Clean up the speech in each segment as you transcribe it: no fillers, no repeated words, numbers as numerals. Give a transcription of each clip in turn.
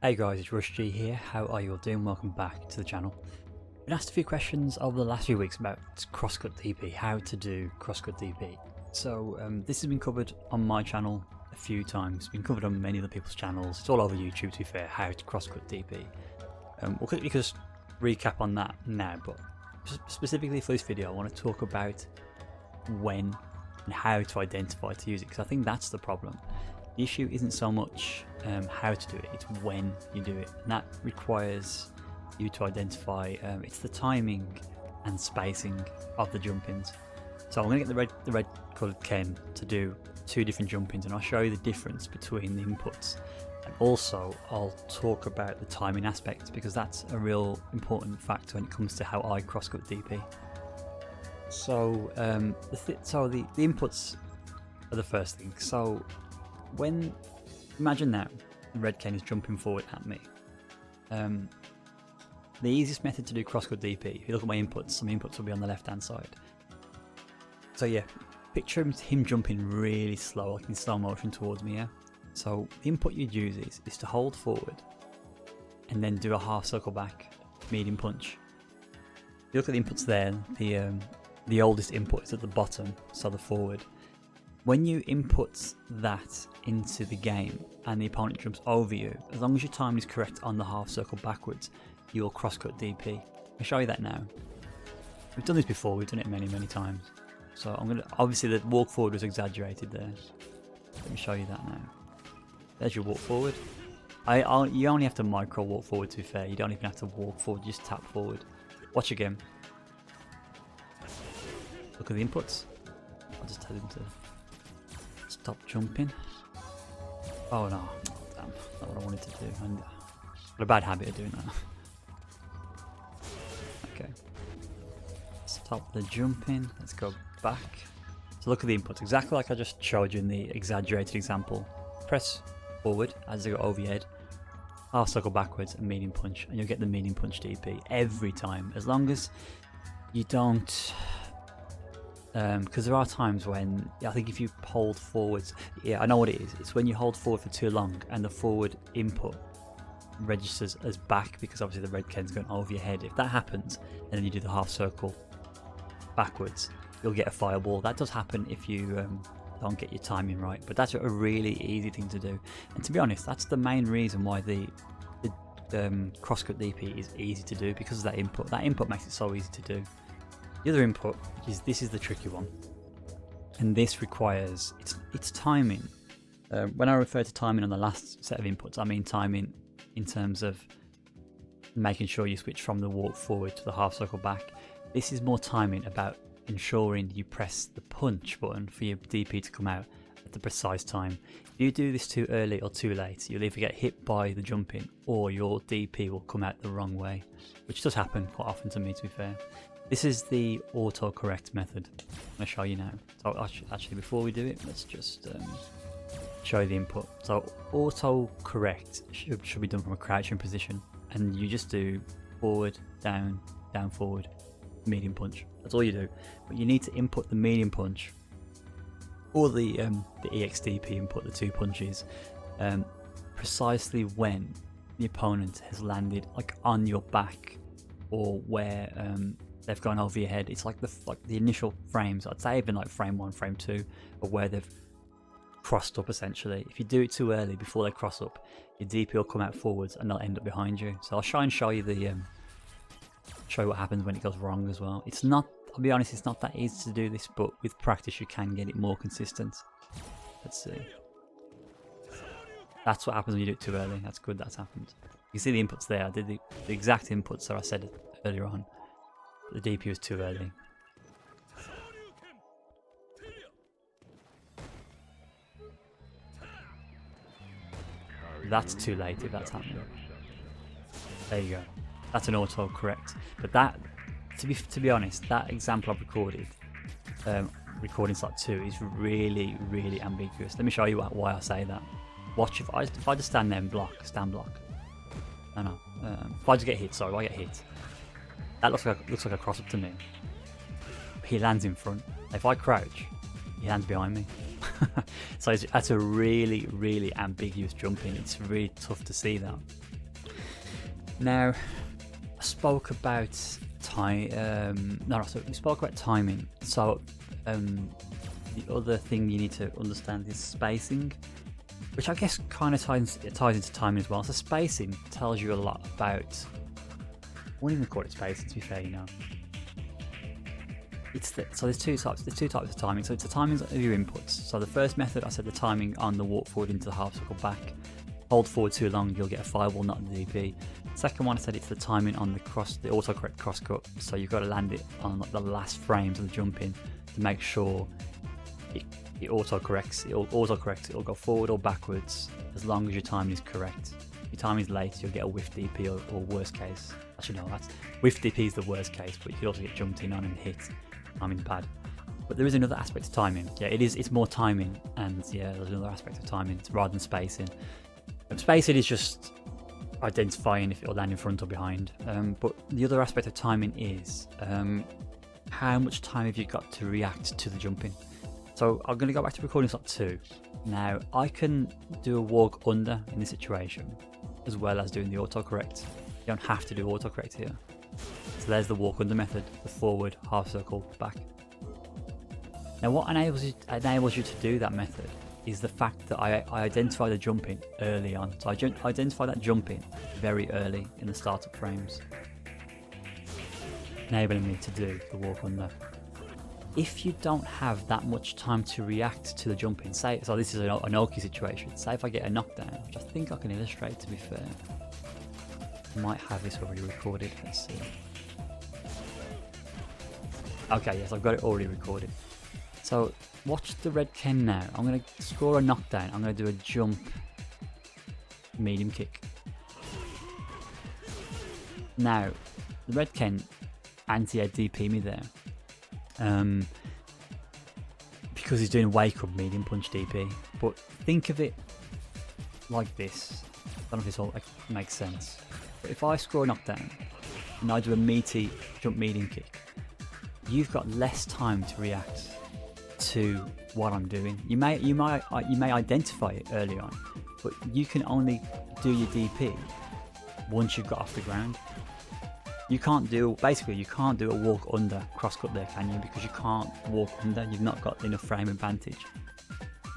Hey guys, it's Rush G here. How are you all doing? Welcome back to the channel. I've been asked a few questions over the last few weeks about CrossCut DP, how to do CrossCut DP. So this has been covered on my channel a few times, it's been covered on many other people's channels. It's all over YouTube, to be fair, how to CrossCut DP. We'll quickly just recap on that now, but specifically for this video I want to talk about when and how to identify to use it, because I think that's the problem. The issue isn't so much how to do it, it's when you do it, and that requires you to identify it's the timing and spacing of the jump-ins. So I'm going to get the red coloured Ken to do two different jump-ins, and I'll show you the difference between the inputs, and also I'll talk about the timing aspect, because that's a real important factor when it comes to how I CrossCut DP. So the inputs are the first thing. So imagine now the red Ken is jumping forward at me. The easiest method to do CrossCut DP, if you look at my inputs, some inputs will be on the left hand side. So yeah, picture him jumping really slow, like in slow motion towards me, yeah? So the input you'd use is to hold forward and then do a half circle back, medium punch. If you look at the inputs there, the oldest input is at the bottom, so the forward. When you input that into the game and the opponent jumps over you, as long as your timing is correct on the half circle backwards, you will CrossCut DP. I'll show you that now. We've done this before, we've done it many times. So I'm gonna, obviously the walk forward was exaggerated there. Let me show you that now. There's your walk forward. You only have to micro walk forward, to be fair. You don't even have to walk forward, just tap forward. Watch again. Look at the inputs. I'll just tell him to stop jumping. Oh no, damn, that's not what I wanted to do. I've got a bad habit of doing that. Okay, stop the jumping, let's go back. So look at the inputs, exactly like I just showed you in the exaggerated example. Press forward as they go over your head, half circle backwards and medium punch, and you'll get the medium punch DP every time, as long as you don't because there are times when I think if you hold forwards, yeah, I know what it is. It's when you hold forward for too long and the forward input registers as back, because obviously the red Ken's going over your head. If that happens and then you do the half circle backwards, you'll get a fireball. That does happen if you don't get your timing right, but that's a really easy thing to do. And to be honest, that's the main reason why the CrossCut DP is easy to do, because of that input. That input makes it so easy to do. The other input is, this is the tricky one, and this requires it's timing. When I refer to timing on the last set of inputs, I mean timing in terms of making sure you switch from the walk forward to the half circle back. This is more timing about ensuring you press the punch button for your DP to come out at the precise time. If you do this too early or too late, you'll either get hit by the jumping or your DP will come out the wrong way, which does happen quite often to me, to be fair. This is the autocorrect method. I'm going to show you now. So actually before we do it, let's just show you the input. So autocorrect should be done from a crouching position, and you just do forward, down, down, forward, medium punch. That's all you do. But you need to input the medium punch or the EXDP input, the two punches, precisely when the opponent has landed like on your back or where they've gone over your head. It's like the initial frames, I'd say even like frame 1, frame 2, or where they've crossed up essentially. If you do it too early before they cross up, your DP will come out forwards and they'll end up behind you. So I'll try and show you show you what happens when it goes wrong as well. It's not, I'll be honest, it's not that easy to do this, but with practice you can get it more consistent. Let's see. That's what happens when you do it too early. That's good, that's happened. You see the inputs there. I did the exact inputs that I said earlier on. The DP was too early. That's too late if that's happening. There you go. That's an autocorrect. But that, to be honest, that example I've recorded, recording slot 2, is really ambiguous. Let me show you why I say that. Watch if I just stand there and stand block. No. If I just get hit, sorry, if I get hit. That looks like a cross up to me. He lands in front. If I crouch, he lands behind me. So that's a really, really ambiguous jump in. It's really tough to see that. Now, I spoke about time. So we spoke about timing. So the other thing you need to understand is spacing, which I guess kind of ties into timing as well. So spacing tells you a lot about. I won't even call it spacing, to be fair, you know. So there's two types of timing. So it's the timings of your inputs. So the first method, I said the timing on the walk forward into the half circle back. Hold forward too long, you'll get a fireball, not the DP. Second one, I said it's the timing on the autocorrect crosscut. So you've got to land it on like the last frames of the jump in to make sure it autocorrects. It'll go forward or backwards as long as your timing is correct. If your timing is late, you'll get a whiff DP or worst case. Actually, no, whiff DP is the worst case, but you could also get jumped in on and hit. Timing pad. But there is another aspect of timing. Yeah, it's more timing, and yeah, there's another aspect of timing rather than spacing. Spacing is just identifying if it'll land in front or behind. But the other aspect of timing is how much time have you got to react to the jumping. So I'm going to go back to recording slot 2. Now I can do a walk under in this situation as well as doing the autocorrect. You don't have to do autocorrect here. So there's the walk under method, the forward, half circle, back. Now what enables you to do that method is the fact that I identify the jumping early on. So I identify that jumping very early in the startup frames, enabling me to do the walk under. If you don't have that much time to react to the jumping, so this is an Oki situation, say if I get a knockdown, which I think I can illustrate to be fair. I might have this already recorded, let's see. Okay, yes, I've got it already recorded. So watch the red Ken now. I'm going to score a knockdown. I'm going to do a jump medium kick. Now, the red Ken anti-air DP me there. Because he's doing a wake up medium punch DP. But think of it like this. I don't know if this all makes sense. But if I score a knockdown and I do a meaty jump medium kick, you've got less time to react to what I'm doing. You may identify it early on, but you can only do your DP once you've got off the ground. You can't do a walk under crosscut there, can you? Because you can't walk under. You've not got enough frame advantage.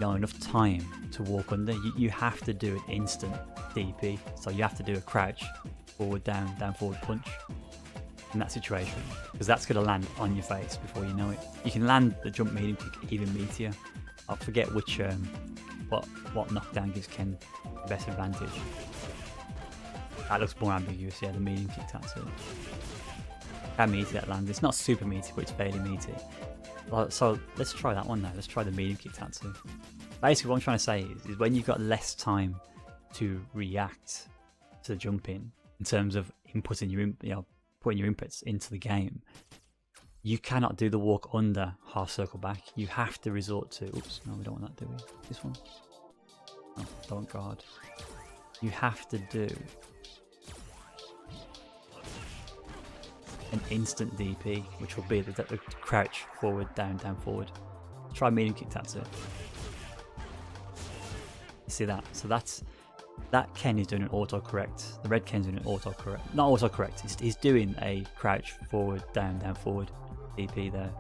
No, enough time to walk under. You have to do an instant DP. So you have to do a crouch, forward, down, forward punch in that situation, because that's going to land on your face before you know it. You can land the jump medium kick even meatier. I forget which what knockdown gives Ken the best advantage. That looks more ambiguous, yeah, the medium kick tattoo. How meaty that lands. It's not super meaty, but it's fairly meaty. So let's try that one now. Let's try the medium kick tattoo. Basically what I'm trying to say is when you've got less time to react to the jump in terms of inputting putting your inputs into the game, you cannot do the walk under half circle back. You have to resort to, oops, no, we don't want that, do we? This one? No, don't guard. You have to do an instant DP, which will be the crouch, forward, down, forward. Try medium kick tattoo. You see that? So that Ken is doing an autocorrect. The red Ken's doing an autocorrect. Not autocorrect, he's doing a crouch, forward, down, forward DP there.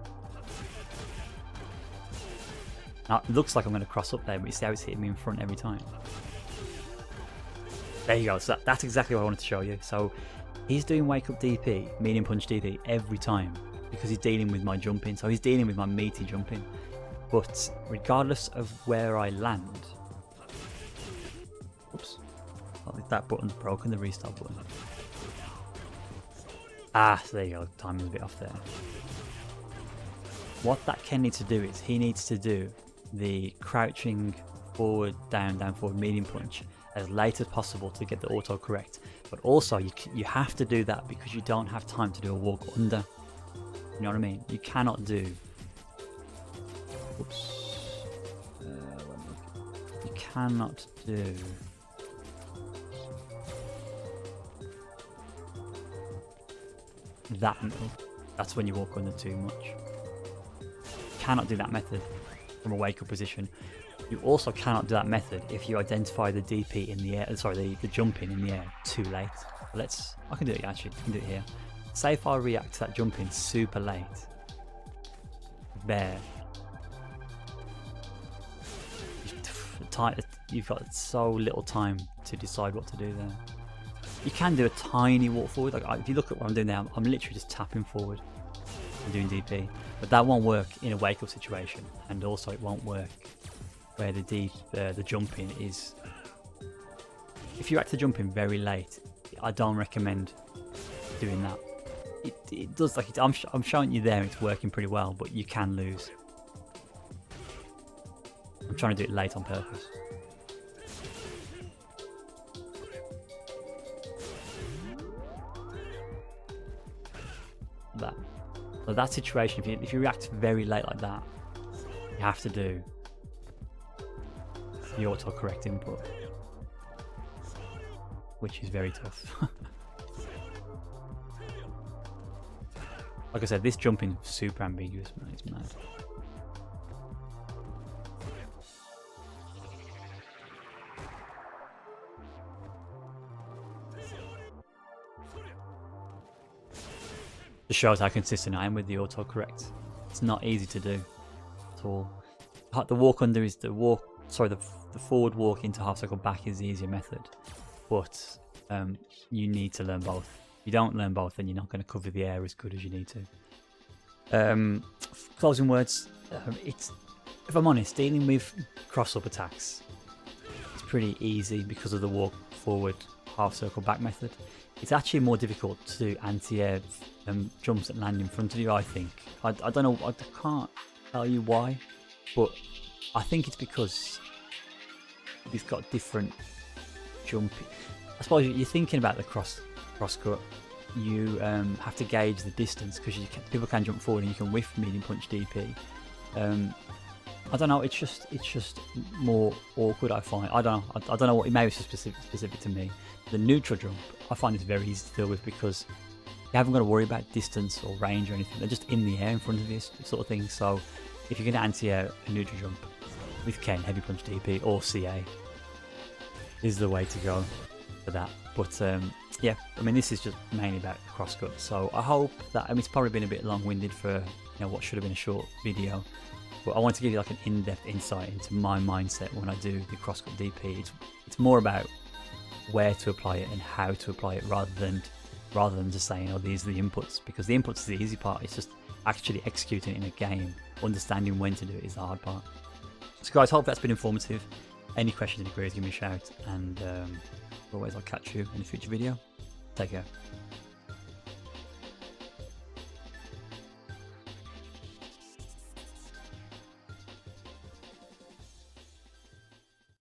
Now, it looks like I'm going to cross up there, but you see how it's hitting me in front every time. There you go, so that's exactly what I wanted to show you. So he's doing wake up DP, medium punch DP every time because he's dealing with my jumping. So he's dealing with my meaty jumping. But regardless of where I land, oops, that button's broken, the restart button. So there you go, timing's a bit off there. What that Ken needs to do is he needs to do the crouching forward, down, forward medium punch as late as possible to get the autocorrect. But also you have to do that because you don't have time to do a walk under. You know what I mean? You cannot do, oops, you cannot do that. That's when you walk under too much. You cannot do that method. from a wake up position. You also cannot do that method if you identify the DP in the air, sorry, the jump in the air too late. I can do it actually, I can do it here. Say if I react to that jump in super late, there. You've got so little time to decide what to do there. You can do a tiny walk forward. Like if you look at what I'm doing now, I'm literally just tapping forward and doing DP. But that won't work in a wake up situation, and also it won't work where the jumping is. If you react to jumping very late, I don't recommend doing that. It does, like I'm showing you there, it's working pretty well, but you can lose. I'm trying to do it late on purpose. That. So that situation, if you react very late like that, you have to do the autocorrect input, which is very tough. Like I said, this jumping is super ambiguous, man. It's mad. Just shows how consistent I am with the autocorrect. It's not easy to do at all. The walk under is the forward walk into half circle back is the easier method, but you need to learn both. If you don't learn both, then you're not going to cover the air as good as you need to. Closing words. If I'm honest, dealing with cross-up attacks, it's pretty easy because of the walk forward half circle back method. It's actually more difficult to do anti-air jumps that land in front of you, I think. I don't know, I can't tell you why, but I think it's because you've got different jumping. I suppose you're thinking about the crosscut. You have to gauge the distance because people can jump forward and you can whiff medium punch DP. I don't know. It's just more awkward. I find. I don't know what. Maybe it's just specific to me. The neutral jump, I find it's very easy to deal with because you haven't got to worry about distance or range or anything. They're just in the air in front of you, sort of thing. So if you're going to anti-air a neutral jump with Ken, heavy punch DP or CA, is the way to go for that. But yeah, I mean, this is just mainly about CrossCut. So I hope that, I mean, it's probably been a bit long-winded for what should have been a short video. But I want to give you like an in-depth insight into my mindset when I do the CrossCut DP. It's more about where to apply it and how to apply it rather than just saying, oh, these are the inputs, because the inputs is the easy part. It's just actually executing it in a game. Understanding when to do it is the hard part. So guys, hope that's been informative. Any questions and queries, give me a shout, and always I'll catch you in a future video. Take care.